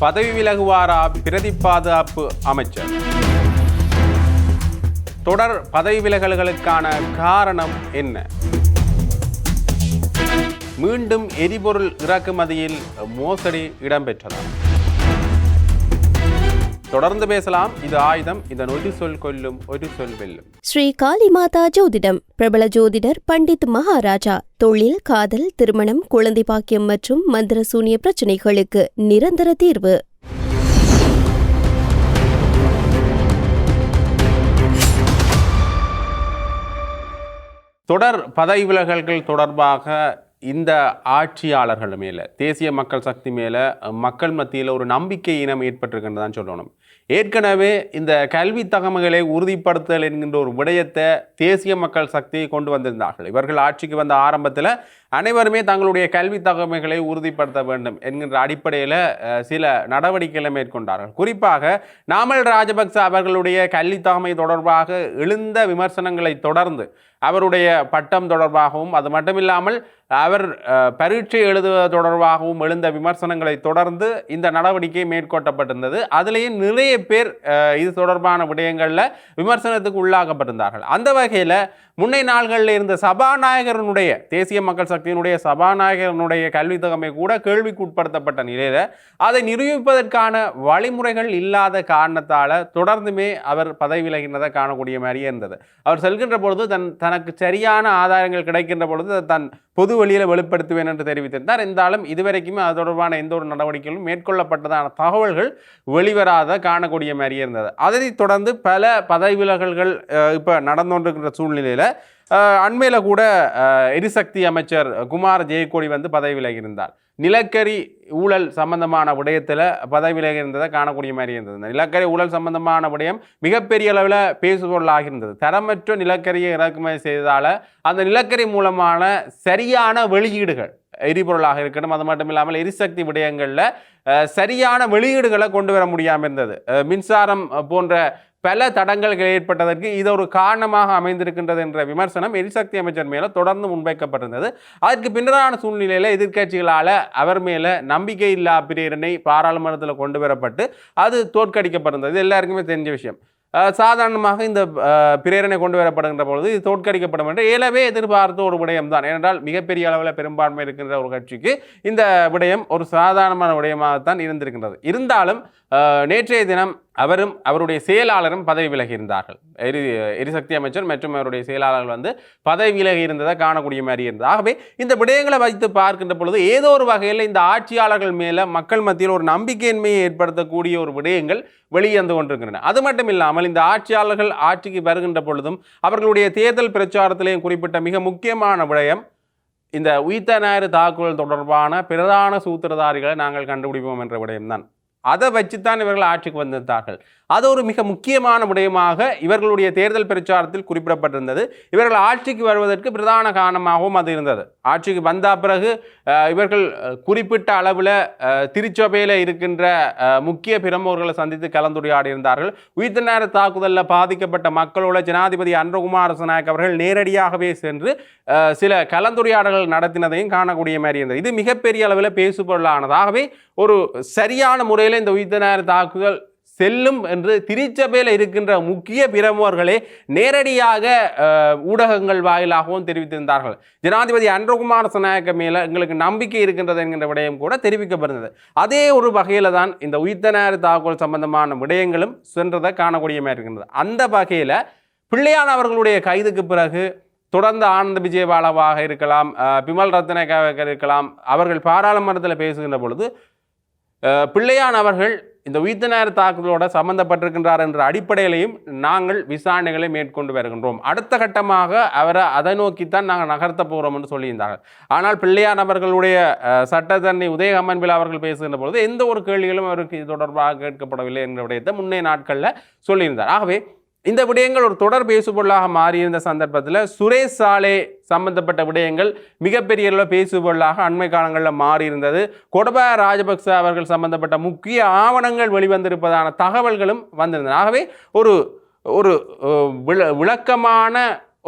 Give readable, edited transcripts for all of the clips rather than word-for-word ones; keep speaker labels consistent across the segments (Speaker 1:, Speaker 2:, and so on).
Speaker 1: பதவி விலகுவாரா பிரதி பாதுகாப்பு அமைச்சர்? தொடர் பதவி விலகல்களுக்கான காரணம் என்ன? மீண்டும் எரிபொருள் இறக்குமதியில் மோசடி இடம்பெற்றதா? தொடர்ந்து பேசலாம். இது ஆயுதம். இதன் ஒரு சொல் கொல்லும், ஒரு சொல் வெல்லும்.
Speaker 2: ஸ்ரீ காளிமாதா ஜோதிடம். பிரபல ஜோதிடர் பண்டித் மகாராஜா. தொழில், காதல், திருமணம், குழந்தை பாக்கியம் மற்றும் மந்திர சூனிய பிரச்சனைகளுக்கு நிரந்தர தீர்வு.
Speaker 1: தொடர் பதவி விலகல்கள் தொடர்பாக இந்த ஆட்சியாளர்கள் மேலே, தேசிய மக்கள் சக்தி மேலே மக்கள் மத்தியில் ஒரு நம்பிக்கை இனம் ஏற்பட்டிருக்கின்றதான் சொல்லணும். ஏற்கனவே இந்த கல்வி தகமைகளை உறுதிப்படுத்தல் என்கின்ற ஒரு விடயத்தை தேசிய மக்கள் சக்தியை கொண்டு வந்திருந்தார்கள். இவர்கள் ஆட்சிக்கு வந்த ஆரம்பத்தில் அனைவருமே தங்களுடைய கல்வி தகமைகளை உறுதிப்படுத்த வேண்டும் என்கின்ற அடிப்படையில் சில நடவடிக்கைகளை மேற்கொண்டார்கள். குறிப்பாக நாமல் ராஜபக்ச அவர்களுடைய கல்வி தகமை தொடர்பாக எழுந்த விமர்சனங்களை தொடர்ந்து அவருடைய பட்டம் தொடர்பாகவும், அது மட்டுமில்லாமல் அவர் பரீட்சை எழுதுவது தொடர்பாகவும் எழுந்த விமர்சனங்களை தொடர்ந்து இந்த நடவடிக்கை மேற்கொள்ளப்பட்டிருந்தது. அதிலேயே நிறைய பேர் இது தொடர்பான விடயங்களில் விமர்சனத்துக்கு உள்ளாக்கப்பட்டிருந்தார்கள். அந்த வகையில் முன்னை நாள்களில் இருந்த சபாநாயகரனுடைய, தேசிய மக்கள் சக்தியினுடைய சபாநாயகரனுடைய கல்வி தகமை கூட கேள்விக்கு உட்படுத்தப்பட்ட நிலையில் அதை நிரூபிப்பதற்கான வழிமுறைகள் இல்லாத காரணத்தால் தொடர்ந்துமே அவர் பதவி விலகினதை காணக்கூடிய மாதிரியே இருந்தது. அவர் செல்கின்ற பொழுது தனக்கு சரியான ஆதாரங்கள் கிடைக்கின்ற பொழுது தன் பொது வழியில் வெளிப்படுத்துவேன் என்று தெரிவித்திருந்தார். இருந்தாலும் இதுவரைக்குமே அது தொடர்பான எந்த ஒரு நடவடிக்கைகளும் மேற்கொள்ளப்பட்டதான தகவல்கள் வெளிவராத காணக்கூடிய மாதிரியே இருந்தது. அதனைத் தொடர்ந்து பல பதவி விலகல்கள் இப்போ நடந்து கொண்டிருக்கின்ற சூழ்நிலையில் அண்மையில் கூட எரிசக்தி அமைச்சர் குமார் ஜெயக்கொடி பதவி விலகியிருந்தார். நிலக்கரி ஊழல் சம்பந்தமான விடயத்தில் பதவி விலகி இருந்ததை காணக்கூடிய மாதிரி இருந்தது. நிலக்கரி ஊழல் சம்பந்தமான விடயம் மிகப்பெரிய அளவில் பேசுபொருளாக இருந்தது. தரமற்ற நிலக்கரியை இறக்குமதி செய்ததால் அந்த நிலக்கரி மூலமான சரியான வெளியீடுகள், எரிபொருளாக இருக்கணும், அது மட்டும் இல்லாமல் எரிசக்தி விடயங்களில் சரியான வெளியீடுகளை கொண்டு வர முடியாமல் இருந்தது. மின்சாரம் போன்ற பல தடங்கல்கள் ஏற்பட்டதற்கு இது ஒரு காரணமாக அமைந்திருக்கின்றது என்ற விமர்சனம் எரிசக்தி அமைச்சர் மேலே தொடர்ந்து முன்வைக்கப்பட்டிருந்தது. அதற்கு பின்னரான சூழ்நிலையில் எதிர்க்கட்சிகளால் அவர் மேலே நம்பிக்கை இல்லா பிரேரணை பாராளுமன்றத்தில் கொண்டு வரப்பட்டு அது தோற்கடிக்கப்பட்டிருந்தது. எல்லாருக்குமே தெரிஞ்ச விஷயம். சாதாரணமாக இந்த பிரேரணை கொண்டு வரப்படுகின்ற பொழுது இது தோற்கடிக்கப்படும் என்று ஏலவே எதிர்பார்த்த ஒரு விடயம் தான். ஏனென்றால் மிகப்பெரிய அளவில் பெரும்பான்மை இருக்கின்ற ஒரு கட்சிக்கு இந்த விடயம் ஒரு சாதாரணமான விடயமாகத்தான் இருந்திருக்கின்றது. இருந்தாலும் நேற்றைய தினம் அவரும் அவருடைய செயலாளரும் பதவி விலகி இருந்தார்கள். எரிசக்தி அமைச்சர் மற்றும் அவருடைய செயலாளர்கள் பதவி விலகி இருந்ததை காணக்கூடிய மாதிரி இருந்தது. ஆகவே இந்த விடயங்களை வைத்து பார்க்கின்ற பொழுது ஏதோ ஒரு வகையில் இந்த ஆட்சியாளர்கள் மேலே மக்கள் மத்தியில் ஒரு நம்பிக்கையின்மையை ஏற்படுத்தக்கூடிய ஒரு விடயங்கள் வெளியேந்து கொண்டிருக்கின்றன. அது மட்டும் இல்லாமல் இந்த ஆட்சியாளர்கள் ஆட்சிக்கு வருகின்ற பொழுதும் அவர்களுடைய தேர்தல் பிரச்சாரத்திலேயும் குறிப்பிட்ட மிக முக்கியமான விடயம் இந்த உயிர்த்த ஞாயிறு தாக்குதல் தொடர்பான பிரதான சூத்திரதாரிகளை நாங்கள் கண்டுபிடிப்போம் என்ற விடயம்தான். அதை வச்சுத்தான் இவர்கள் ஆட்சிக்கு வந்திருந்தார்கள். அது ஒரு மிக முக்கியமான விடயமாக இவர்களுடைய தேர்தல் பிரச்சாரத்தில் குறிப்பிடப்பட்டிருந்தது. இவர்கள் ஆட்சிக்கு வருவதற்கு பிரதான காரணமாகவும் அது இருந்தது. ஆட்சிக்கு வந்த பிறகு இவர்கள் குறிப்பிட்ட அளவில் திருச்சபையில் இருக்கின்ற முக்கிய பிரமுகர்களை சந்தித்து கலந்துரையாடி இருந்தார்கள். உயிர்த்த ஞாயிறு தாக்குதலில் பாதிக்கப்பட்ட மக்களோட ஜனாதிபதி அன்றகுமார் அரசநாயக் அவர்கள் நேரடியாகவே சென்று சில கலந்துரையாடல்கள் நடத்தினதையும் காணக்கூடிய மாதிரி இருந்தது. இது மிகப்பெரிய அளவில் பேசுபொருளானதாகவே ஒரு சரியான முறையில் இந்த உயிர்த்த ஞாயிறு தாக்குதல் செல்லும் என்று திருச்சபையில் இருக்கின்ற முக்கிய பிரமுகர்களே நேரடியாக ஊடகங்கள் வாயிலாகவும் தெரிவித்திருந்தார்கள். ஜனாதிபதி அன்றகுமார் அரசநாயக்க மேலே எங்களுக்கு நம்பிக்கை இருக்கின்றது என்கின்ற விடயம் கூட தெரிவிக்கப்படுகிறது. அதே ஒரு வகையில் தான் இந்த உயிர்த்த ஞாயிறு தாக்குதல் சம்பந்தமான விடயங்களும் சென்றதை காணக்கூடிய மாதிரி இருக்கின்றது. அந்த வகையில் பிள்ளையான் அவர்களுடைய கைதுக்கு பிறகு தொடர்ந்து ஆனந்த விஜயபாலவாக இருக்கலாம், பிமல் ரத்னகாவாக இருக்கலாம், அவர்கள் பாராளுமன்றத்தில் பேசுகின்ற பொழுது பிள்ளையான் அவர்கள் இந்த உயிர்த்த ஞாயிறு தாக்குதலோட சம்பந்தப்பட்டிருக்கின்றார் என்ற அடிப்படையிலையும் நாங்கள் விசாரணைகளை மேற்கொண்டு வருகின்றோம். அடுத்த கட்டமாக அவரை அதை நோக்கித்தான் நாங்கள் நகர்த்த போகிறோம் என்று சொல்லியிருந்தார்கள். ஆனால் பிள்ளையான் அவர்களுடைய சட்டத்தரணி உதயகம்மன்பில் அவர்கள் பேசுகின்ற பொழுது எந்த ஒரு கேள்விகளும் அவருக்கு இது தொடர்பாக கேட்கப்படவில்லை என்ற விடயத்தை முன்னே நாட்களில் சொல்லியிருந்தார். ஆகவே இந்த விடயங்கள் ஒரு தொடர் பேசுபொருளாக மாறியிருந்த சந்தர்ப்பத்தில் சுரேஷ் சாலே சம்பந்தப்பட்ட விடயங்கள் மிகப்பெரிய அளவில் பேசுபொருளாக அண்மை காலங்களில் மாறியிருந்தது. கோட்டபாய ராஜபக்ச அவர்கள் சம்பந்தப்பட்ட முக்கிய ஆவணங்கள் வெளிவந்திருப்பதான தகவல்களும் வந்திருந்தன. ஆகவே ஒரு ஒரு விளக்கமான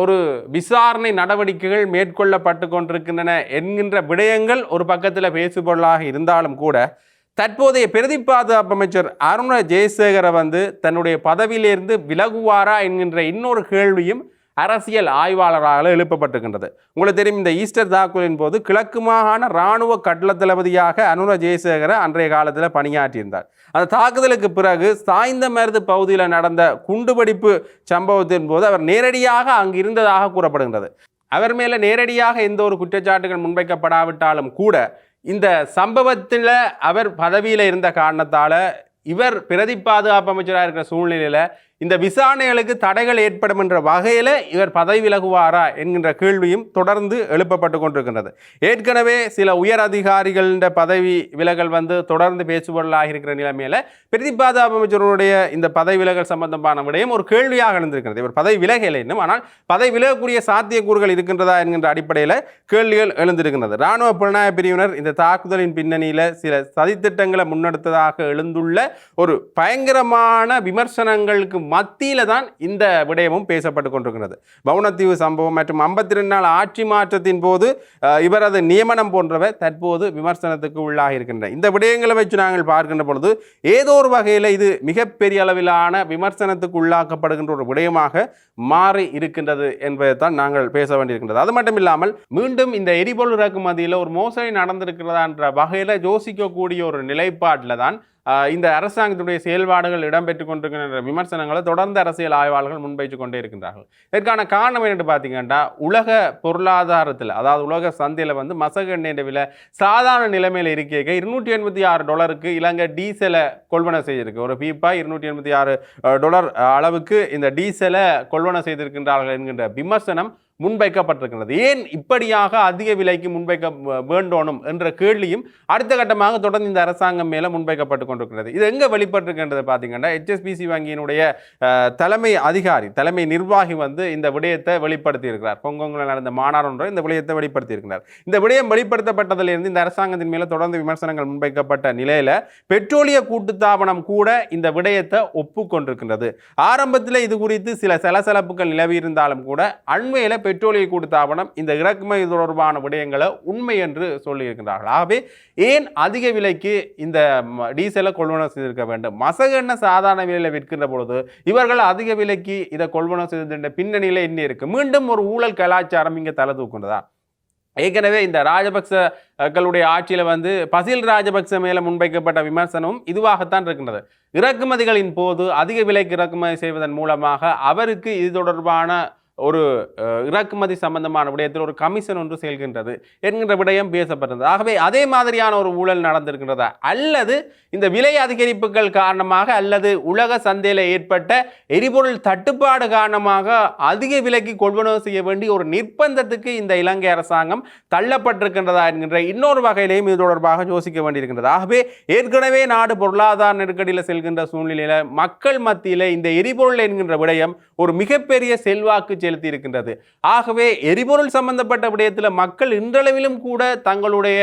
Speaker 1: ஒரு விசாரணை நடவடிக்கைகள் மேற்கொள்ளப்பட்டு கொண்டிருக்கின்றன என்கின்ற விடயங்கள் ஒரு பக்கத்தில் பேசுபொருளாக இருந்தாலும் கூட தற்போதைய பிரதி பாதுகாப்பு அமைச்சர் அருண ஜெயசேகர வந்து தன்னுடைய பதவியிலிருந்து விலகுவாரா என்கின்ற இன்னொரு கேள்வியும் அரசியல் ஆய்வாளரால் எழுப்பப்பட்டிருக்கின்றது. உங்களுக்கு தெரியும், இந்த ஈஸ்டர் தாக்குதலின் போது கிழக்கு மாகாண இராணுவ கட்டள தளபதியாக அருண ஜெயசேகர அன்றைய காலத்தில் பணியாற்றியிருந்தார். அந்த தாக்குதலுக்கு பிறகு சாய்ந்தமருது பகுதியில் நடந்த குண்டுவெடிப்பு சம்பவத்தின் போது அவர் நேரடியாக அங்கு இருந்ததாக கூறப்படுகின்றது. அவர் மேலே நேரடியாக எந்த ஒரு குற்றச்சாட்டுகள் முன்வைக்கப்படாவிட்டாலும் கூட இந்த சம்பவத்தில் அவர் பதவியில் இருந்த காரணத்தால் இவர் பிரதி பாதுகாப்பு அமைச்சராக இருக்கிற சூழ்நிலையில் இந்த விசாரணைகளுக்கு தடைகள் ஏற்படும் என்ற வகையில் இவர் பதவி விலகுவாரா என்கின்ற கேள்வியும் தொடர்ந்து எழுப்பப்பட்டு கொண்டிருக்கின்றது. ஏற்கனவே சில உயர் அதிகாரிகளின் பதவி விலகல் வந்து தொடர்ந்து பேசுபொருளாக இருக்கிற நிலைமையில் பிரதி பாதுகாப்பு அமைச்சருடைய இந்த பதவி விலகல் சம்பந்தமான விடயம் ஒரு கேள்வியாக எழுந்திருக்கிறது. இவர் பதவி விலகலை இன்னும், ஆனால் பதவி விலகக்கூடிய சாத்தியக்கூறுகள் இருக்கின்றதா என்கின்ற அடிப்படையில் கேள்விகள் எழுந்திருக்கின்றது. இராணுவ புலனாய்வு பிரிவினர் இந்த தாக்குதலின் பின்னணியில் சில சதித்திட்டங்களை முன்னெடுத்ததாக எழுந்துள்ள ஒரு பயங்கரமான விமர்சனங்களுக்கு மத்தியில தான் இந்த விடயமும் பேசப்பட்டு கொண்டிருக்கிறது. வவுணத்தீவு சம்பவம் மற்றும் 52 நாள் ஆட்சி மாற்றத்தின் போது இவரது நியமனம் போன்றவை தற்போது விமர்சனத்துக்கு உள்ளாக இருக்கின்றன. இந்த விடயங்களை வச்சு நாங்கள் பார்க்கின்ற பொழுது ஏதோ ஒரு வகையில் இது மிகப்பெரிய அளவிலான விமர்சனத்துக்கு உள்ளாக்கப்படுகின்ற ஒரு விடயமாக மாறி இருக்கின்றது என்பதை தான் நாங்கள் பேச வேண்டியிருக்கின்றது. அது மட்டும் இல்லாமல் மீண்டும் இந்த எரிபொருள் இறக்குமதியில் ஒரு மோசடி நடந்திருக்கிறதா என்ற வகையில் யோசிக்கக்கூடிய ஒரு நிலைப்பாட்டில் தான் இந்த அரசாங்கத்துடைய செயல்பாடுகள் இடம்பெற்றுக் கொண்டிருக்கின்ற விமர்சனங்களை தொடர்ந்து அரசியல் ஆய்வாளர்கள் முன்வைத்து கொண்டே இருக்கின்றார்கள். இதற்கான காரணம் என்னென்று பார்த்தீங்கன்னா, உலக பொருளாதாரத்தில், அதாவது உலக சந்தையில் வந்து மசகு எண்ணெய் விலை சாதாரண நிலைமையில் இருக்க $286 இலங்கை டீசலை கொள்வனை செய்திருக்கு. ஒரு பீப்பா $286 அளவுக்கு இந்த டீசலை கொள்வனை செய்திருக்கின்றார்கள் என்கின்ற விமர்சனம் முன்வைக்கப்பட்டிருக்கிறது. ஏன் இப்படியாக அதிக விலைக்கு முன்வைக்க வேண்டோனும் என்ற கேள்வியும் அடுத்த கட்டமாக தொடர்ந்து இந்த அரசாங்கம் மேலே முன்வைக்கப்பட்டு கொண்டிருக்கிறது. இது எங்கே வெளிப்பட்டிருக்கின்றது பார்த்தீங்கன்னா, HSBC வங்கியினுடைய தலைமை நிர்வாகி வந்து இந்த விடயத்தை வெளிப்படுத்தி இருக்கிறார். ஹாங்காங்கில் நடந்த மாநாடு ஒன்றை இந்த விடயத்தை வெளிப்படுத்தி இருக்கிறார். இந்த விடயம் வெளிப்படுத்தப்பட்டதிலிருந்து இந்த அரசாங்கத்தின் மேலே தொடர்ந்து விமர்சனங்கள் முன்வைக்கப்பட்ட நிலையில் பெட்ரோலிய கூட்டுத்தாபனம் கூட இந்த விடயத்தை ஒப்புக்கொண்டிருக்கின்றது. ஆரம்பத்தில் இது குறித்து சில சலசலப்புகள் நிலவி இருந்தாலும் கூட அண்மையில் பெட்ரோலிய கூட்டுத்தாபனம் இந்த இறக்குமதி தொடர்பான விடயங்களை உண்மை என்று சொல்லியிருக்கிறார்கள். ஆகவே ஏன் அதிக விலைக்கு இந்த டீசலை கொள்வனம் செய்திருக்க வேண்டும்? மசகு எண்ணெய் சாதாரண விலையில் விற்கின்ற பொழுது இவர்கள் அதிக விலைக்கு இதை கொள்வனம் செய்திருந்த பின்னணியில் என்ன இருக்கு? மீண்டும் ஒரு ஊழல் கலாச்சாரம் இங்கே தலை தூக்குன்றதா? ஏற்கனவே இந்த ராஜபக்சர்களுடைய ஆட்சியில் வந்து பசில் ராஜபக்ச மேலே முன்வைக்கப்பட்ட விமர்சனமும் இதுவாகத்தான் இருக்கின்றது. இறக்குமதிகளின் போது அதிக விலைக்கு இறக்குமதி செய்வதன் மூலமாக அவருக்கு இது தொடர்பான ஒரு இறக்குமதி சம்பந்தமான விடயத்தில் ஒரு கமிஷன் ஒன்று செயல்கின்றது என்கின்ற விடயம் பேசப்பட்டது. ஆகவே அதே மாதிரியான ஒரு ஊழல் நடந்திருக்கின்றதா, அல்லது இந்த விலை அதிகரிப்புகள் காரணமாக அல்லது உலக சந்தையில் ஏற்பட்ட எரிபொருள் தட்டுப்பாடு காரணமாக அதிக விலைக்கு கொள்வனவு செய்ய வேண்டிய ஒரு நிர்பந்தத்துக்கு இந்த இலங்கை அரசாங்கம் தள்ளப்பட்டிருக்கின்றதா என்கின்ற இன்னொரு வகையிலையும் இது தொடர்பாக யோசிக்க வேண்டியிருக்கின்றது. ஆகவே ஏற்கனவே நாடு பொருளாதார நெருக்கடியில் செல்கின்ற சூழ்நிலையில் மக்கள் மத்தியில் இந்த எரிபொருள் என்கின்ற விடயம் ஒரு மிகப்பெரிய செல்வாக்கு செலுத்தி இருக்கின்றது. ஆகவே எரிபொருள் சம்பந்தப்பட்ட விடயத்தில் மக்கள் இன்றளவிலும் கூட தங்களுடைய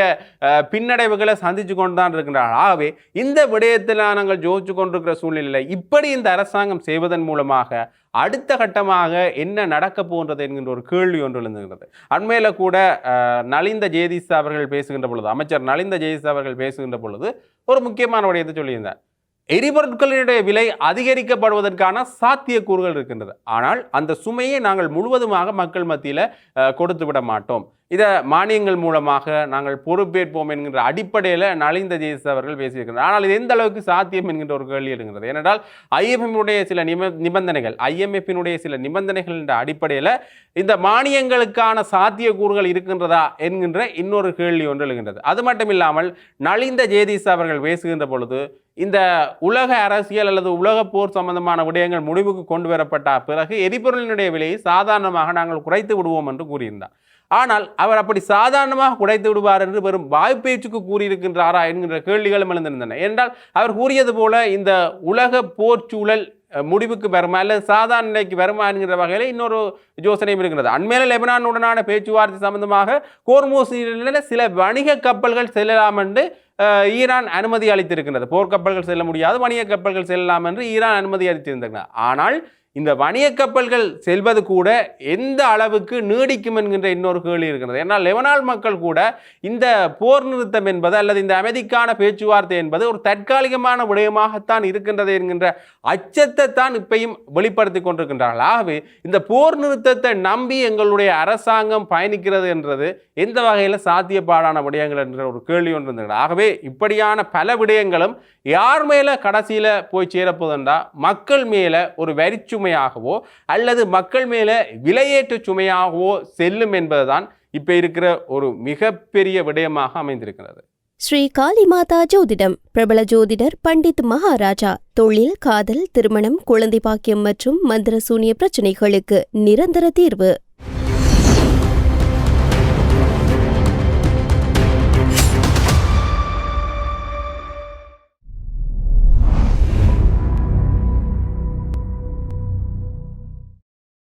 Speaker 1: பின்னடைவுகளை சந்திச்சு கொண்டுதான் இருக்கின்றார்கள். ஆகவே இந்த விடயத்தில் நாங்கள் யோசிச்சு கொண்டிருக்கிற சூழ்நிலையில் இப்படி இந்த அரசாங்கம் செய்வதன் மூலமாக அடுத்த கட்டமாக என்ன நடக்க போன்றது என்கின்ற ஒரு கேள்வி ஒன்று எழுந்துகிறது. அண்மையில் கூட நலிந்த ஜெயதீஸ் அவர்கள் பேசுகின்ற பொழுது, அமைச்சர் நலிந்த ஜெயதீஸ் அவர்கள் பேசுகின்ற பொழுது ஒரு முக்கியமான விடயத்தை சொல்லியிருந்தார். எரிபொருட்களுடைய விலை அதிகரிக்கப்படுவதற்கான சாத்தியக்கூறுகள் இருக்கின்றது. ஆனால் அந்த சுமையை நாங்கள் முழுவதுமாக மக்கள் மத்தியில் கொடுத்து விட மாட்டோம். இதை மானியங்கள் மூலமாக நாங்கள் பொறுப்பேற்போம் என்கின்ற அடிப்படையில் நலிந்த ஜெயதீஸ் அவர்கள் பேசியிருக்கிறார். ஆனால் இது எந்த அளவுக்கு சாத்தியம் என்கின்ற ஒரு கேள்வி இருக்கிறது. ஏனென்றால் ஐஎம்எஃபினுடைய சில நிபந்தனைகள் என்ற அடிப்படையில் இந்த மானியங்களுக்கான சாத்தியக்கூறுகள் இருக்கின்றதா என்கின்ற இன்னொரு கேள்வி ஒன்று எழுகின்றது. அது மட்டும் இல்லாமல் நலிந்த ஜெயதீஸ் அவர்கள் பேசுகின்ற பொழுது இந்த உலக அரசியல் அல்லது உலக போர் சம்பந்தமான விடயங்கள் முடிவுக்கு கொண்டு வரப்பட்ட பிறகு எரிபொருளினுடைய விலையை சாதாரணமாக நாங்கள் குறைத்து விடுவோம் என்று கூறியிருந்தார். ஆனால் அவர் அப்படி சாதாரணமாக குறைத்து விடுவார் என்று வெறும் வாய்ப்பேச்சுக்கு கூறியிருக்கின்றாரா என்கின்ற கேள்விகளும் எழுந்திருந்தன. என்றால் அவர் கூறியது போல இந்த உலக போர் சூழல் முடிவுக்கு வருமா அல்லது சாதாரண நிலைக்கு வருமா என்கிற வகையில் இன்னொரு யோசனையும் இருக்கிறது. அண்மையில் லெபனானுடனான பேச்சுவார்த்தை சம்பந்தமாக கோர்மூசில் சில வணிக கப்பல்கள் செல்லலாம் என்று ஈரான் அனுமதி அளித்திருக்கின்றது. போர்க்கப்பல்கள் செல்ல முடியாது, வணிக கப்பல்கள் செல்லலாம் என்று ஈரான் அனுமதி அளித்திருந்தாங்க. ஆனால் இந்த வணிக கப்பல்கள் செல்வது கூட எந்த அளவுக்கு நீடிக்கும் என்கின்ற இன்னொரு கேள்வி இருக்கிறது. ஏன்னா லெபனான் மக்கள் கூட இந்த போர் நிறுத்தம் என்பது அல்லது இந்த அமைதிக்கான பேச்சுவார்த்தை என்பது ஒரு தற்காலிகமான விடயமாகத்தான் இருக்கின்றது என்கின்ற அச்சத்தை தான் இப்பையும் வெளிப்படுத்தி கொண்டிருக்கின்றார்கள். ஆகவே இந்த போர் நிறுத்தத்தை நம்பி எங்களுடைய அரசாங்கம் பயணிக்கிறது என்றது எந்த வகையில் சாத்தியப்பாடான விடயங்கள் என்ற ஒரு கேள்வி ஒன்று இருந்தது. ஆகவே இப்படியான பல விடயங்களும் யார் மேல கடைசியில போய் சேரப்போதுண்டா மக்கள் மேல ஒரு வரிச்சுமையாகவோ அல்லது மக்கள் மேல விலையேற்று சுமையாகவோ செல்லும் என்பதுதான் இப்ப இருக்கிற ஒரு மிகப்பெரிய விடயமாக அமைந்திருக்கிறது.
Speaker 2: ஸ்ரீ காளிமாதா ஜோதிடம் பிரபல ஜோதிடர் பண்டித் மகாராஜா. தொழில், காதல், திருமணம், குழந்தை பாக்கியம் மற்றும் மந்திர சூனிய பிரச்சனைகளுக்கு நிரந்தர தீர்வு.